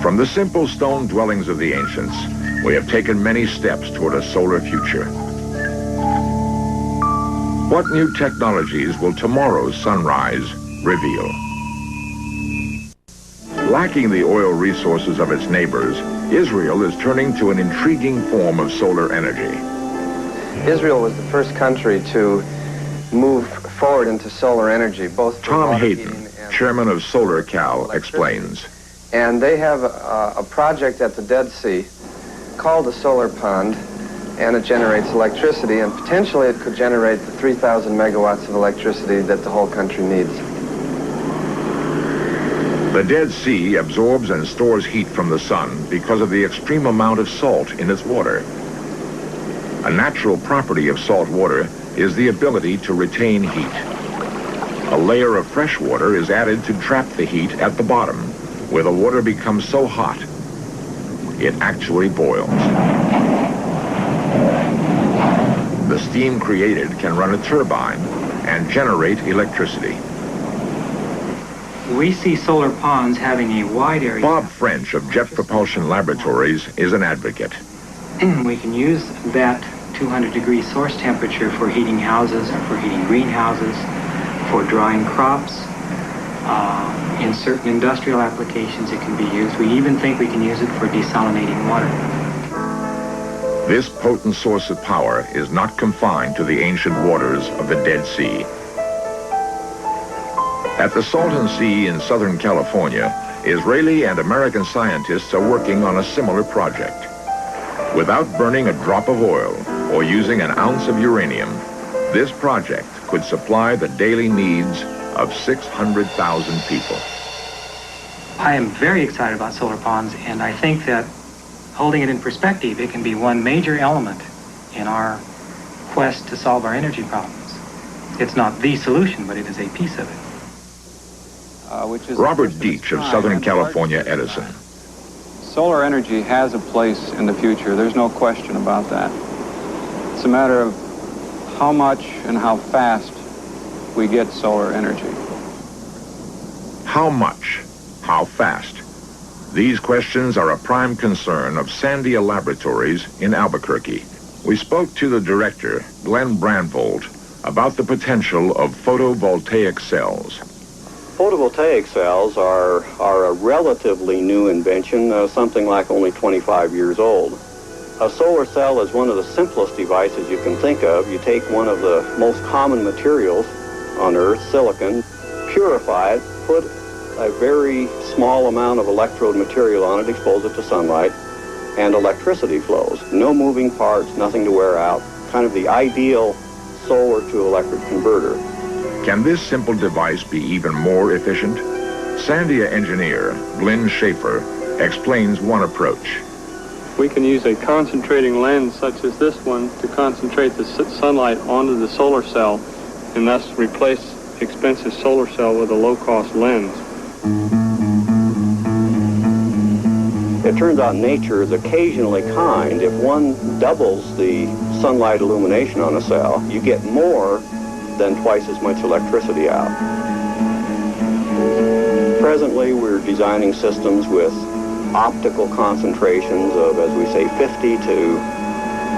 From the simple stone dwellings of the ancients, we have taken many steps toward a solar future. What new technologies will tomorrow's sunrise reveal? Lacking the oil resources of its neighbors, Israel is turning to an intriguing form of solar energy. Israel was the first country to move forward into solar energy, both for Tom water Hayden, heating and chairman of SolarCal, explains. And they have a project at the Dead Sea called a solar pond, and it generates electricity, and potentially it could generate the 3,000 megawatts of electricity that the whole country needs. The Dead Sea absorbs and stores heat from the sun because of the extreme amount of salt in its water. A natural property of salt water is the ability to retain heat. A layer of fresh water is added to trap the heat at the bottom, where the water becomes so hot, it actually boils. The steam created can run a turbine and generate electricity. We see solar ponds having a wide area. Bob French of Jet Propulsion Laboratories is an advocate. We can use that 200-degree source temperature for heating houses or for heating greenhouses, for drying crops. In certain industrial applications it can be used. We even think we can use it for desalinating water. This potent source of power is not confined to the ancient waters of the Dead Sea. At the Salton Sea in Southern California, Israeli and American scientists are working on a similar project. Without burning a drop of oil or using an ounce of uranium, this project could supply the daily needs of 600,000 people. I am very excited about solar ponds, and I think that holding it in perspective, it can be one major element in our quest to solve our energy problems. It's not the solution, but it is a piece of it. Robert Deitch of Southern California Edison. Solar energy has a place in the future. There's no question about that. It's a matter of how much and how fast we get solar energy. How much? How fast? These questions are a prime concern of Sandia Laboratories in Albuquerque. We spoke to the director, Glenn Brandvold, about the potential of photovoltaic cells. Photovoltaic cells are a relatively new invention, something like only 25 years old. A solar cell is one of the simplest devices you can think of. You take one of the most common materials on Earth, silicon, purify it, put a very small amount of electrode material on it, expose it to sunlight, and electricity flows. No moving parts, nothing to wear out. Kind of the ideal solar to electric converter. Can this simple device be even more efficient? Sandia engineer Glenn Schaefer explains one approach. We can use a concentrating lens such as this one to concentrate the sunlight onto the solar cell and thus replace the expensive solar cell with a low-cost lens. It turns out nature is occasionally kind. If one doubles the sunlight illumination on a cell, you get more than twice as much electricity out. Presently, we're designing systems with optical concentrations of, as we say, 50 to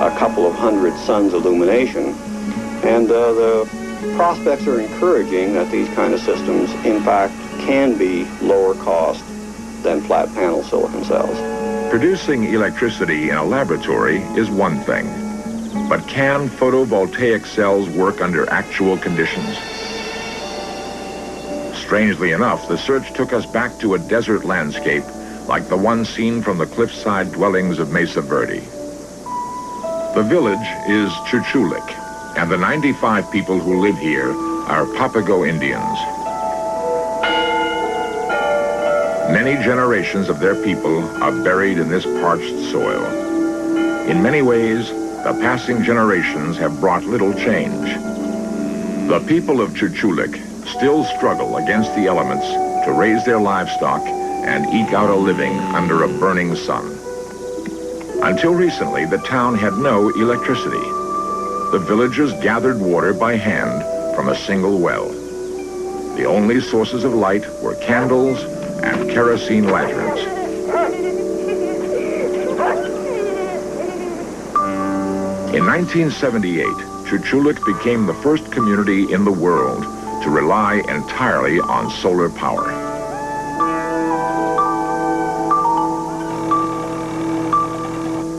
a couple of hundred suns illumination. And the prospects are encouraging that these kind of systems, in fact, can be lower cost than flat panel silicon cells. Producing electricity in a laboratory is one thing. But can photovoltaic cells work under actual conditions? Strangely enough, the search took us back to a desert landscape like the one seen from the cliffside dwellings of Mesa Verde. The village is Chuchulik, and the 95 people who live here are Papago Indians. Many generations of their people are buried in this parched soil. In many ways, the passing generations have brought little change. The people of Chuchulik still struggle against the elements to raise their livestock and eke out a living under a burning sun. Until recently, the town had no electricity. The villagers gathered water by hand from a single well. The only sources of light were candles and kerosene lanterns. In 1978, Chuchulik became the first community in the world to rely entirely on solar power.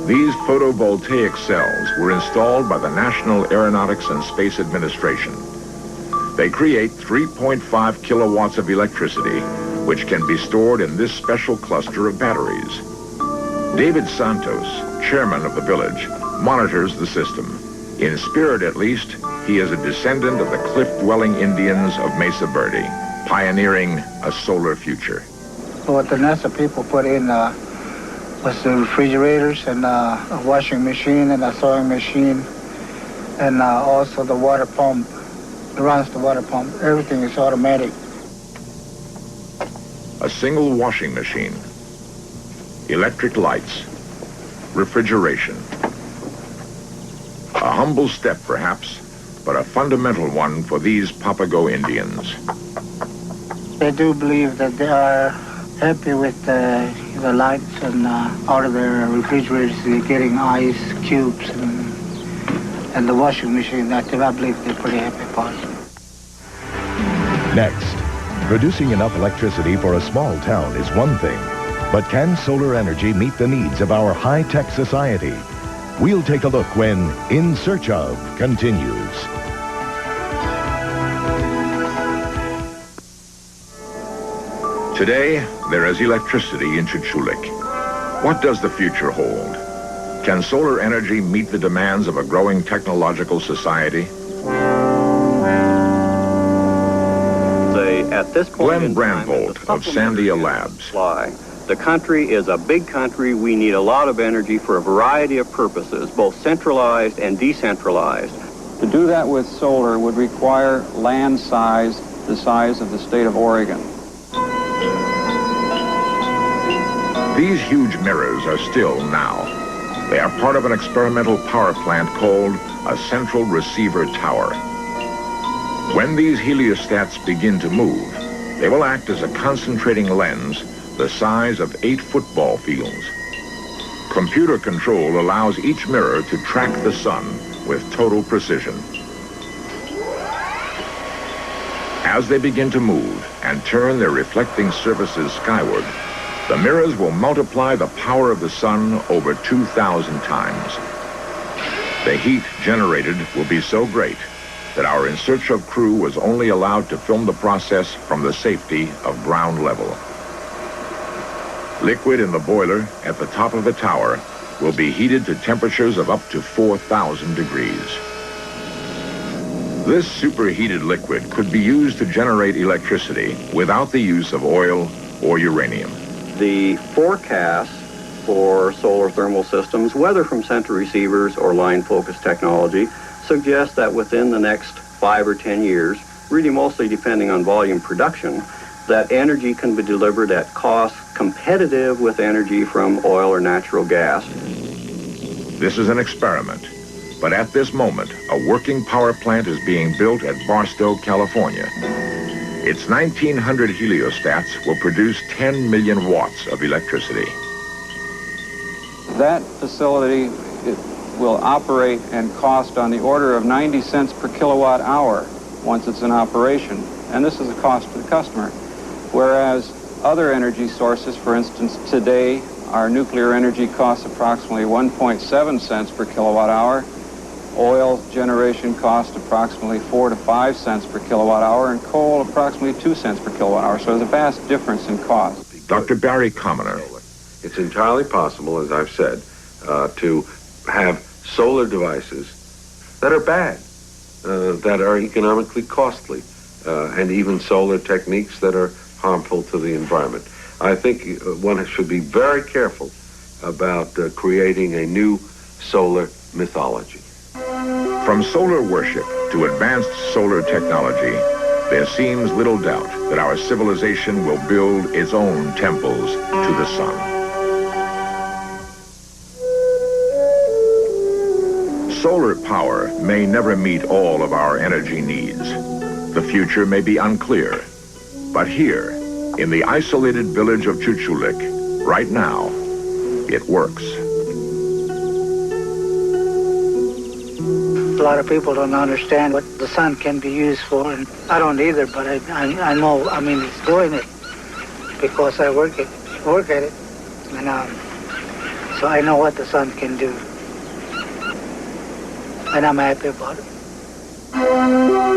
These photovoltaic cells were installed by the National Aeronautics and Space Administration. They create 3.5 kilowatts of electricity, which can be stored in this special cluster of batteries. David Santos, chairman of the village, monitors the system. In spirit, at least, he is a descendant of the cliff-dwelling Indians of Mesa Verde, pioneering a solar future. What the NASA people put in was the refrigerators and a washing machine and a sewing machine, and also the water pump. It runs the water pump. Everything is automatic. A single washing machine, electric lights, refrigeration. A humble step, perhaps, but a fundamental one for these Papago Indians. They do believe that they are happy with the lights and out of their refrigerators they're getting ice cubes and the washing machine. I believe they're pretty happy about it. Next, producing enough electricity for a small town is one thing, but can solar energy meet the needs of our high-tech society? We'll take a look when In Search Of continues. Today, there is electricity in Chuchulik. What does the future hold? Can solar energy meet the demands of a growing technological society? At this point, Glenn Brandvold of Sandia Labs. The country is a big country. We need a lot of energy for a variety of purposes, both centralized and decentralized. To do that with solar would require land size the size of the state of Oregon. These huge mirrors are still now. They are part of an experimental power plant called a central receiver tower. When these heliostats begin to move, they will act as a concentrating lens the size of 8 football fields. Computer control allows each mirror to track the sun with total precision. As they begin to move and turn their reflecting surfaces skyward, the mirrors will multiply the power of the sun over 2,000 times. The heat generated will be so great that our In Search Of crew was only allowed to film the process from the safety of ground level. Liquid in the boiler at the top of the tower will be heated to temperatures of up to 4,000 degrees. This superheated liquid could be used to generate electricity without the use of oil or uranium. The forecast for solar thermal systems, whether from central receivers or line-focused technology, suggests that within the next 5 or 10 years, really mostly depending on volume production, that energy can be delivered at costs competitive with energy from oil or natural gas. This is an experiment, but at this moment, a working power plant is being built at Barstow, California. Its 1,900 heliostats will produce 10 million watts of electricity. That facility will operate and cost on the order of 90 cents per kilowatt hour once it's in operation. And this is the cost to the customer. Whereas other energy sources, for instance, today, our nuclear energy costs approximately 1.7 cents per kilowatt hour. Oil generation costs approximately 4 to 5 cents per kilowatt hour, and coal approximately 2 cents per kilowatt hour. So there's a vast difference in cost. Dr. Barry Commoner. It's entirely possible, as I've said, to have solar devices that are bad, that are economically costly, and even solar techniques that are harmful to the environment. I think one should be very careful about creating a new solar mythology. From solar worship to advanced solar technology, there seems little doubt that our civilization will build its own temples to the sun. Solar power may never meet all of our energy needs. The future may be unclear. But here, in the isolated village of Chuchulik, Right now, it works. A lot of people don't understand what the sun can be used for, and I don't either, but I know, I mean, it's doing it because I work at it, and so I know what the sun can do, and I'm happy about it.